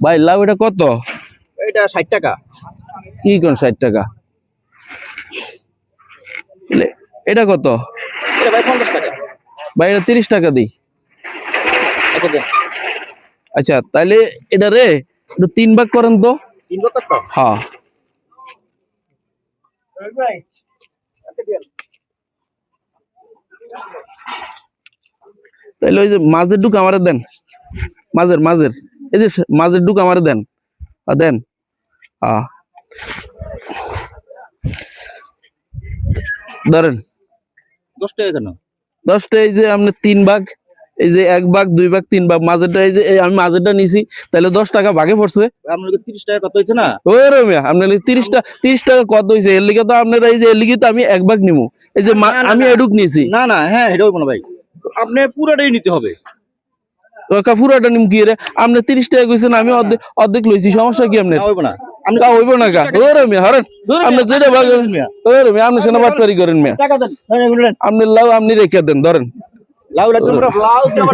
ভাই লাউ এটা কত? এটা 60 টাকা। কি কোন 60 টাকা? এটা কত? এটা ভাই 50 টাকা। ভাই এটা 30 টাকা দিই। এটা দেন। আচ্ছা তাইলে এটা রে একটু 3 ভাগ করেন তো। 3 টাকা কত? হ্যাঁ ভাই এটা দেন। তাইলে ওই যে মাঝের ডুক আমারে দেন। মাঝের এই যে মাঝের ডুক আমারে দেন। দেন। হ্যাঁ ধরেন 10 টাকা কেন? 10টা এই যে আপনি 3 ভাগ, এই যে 1 ভাগ 2 ভাগ 3 ভাগ, মাঝেরটা এই যে আমি মাঝেরটা নিছি, তাহলে 10 টাকা ভাগে পড়ছে। আপনার 30 টাকা কত হইছে না? ওরে মিয়া আপনার 30 টাকা কত হইছে? এর লিগে তো আপনারা এই যে এর লিগে তো আমি 1 ভাগ নিমু। এই যে আমি এডুক নিছি। না না, হ্যাঁ এটা হইব না ভাই। আপনি পুরোটাই নিতে হবে। পুরাটা নিম কি রে? আপনি 30 টাকা কইছেন, আমি অর্ধেক লইছি, সমস্যা কি আপনার? না হইব না। কা হইব না কা? ওরে মিয়া হারেন আপনি যেটা ভাগ ওরে মিয়া আপনি সেনা বাটপারি করেন মিয়া। টাকা দেন। আপনি লাউ আপনি রেখে দেন ধরেন। লাউ লাগবে, লাউ দিয়ে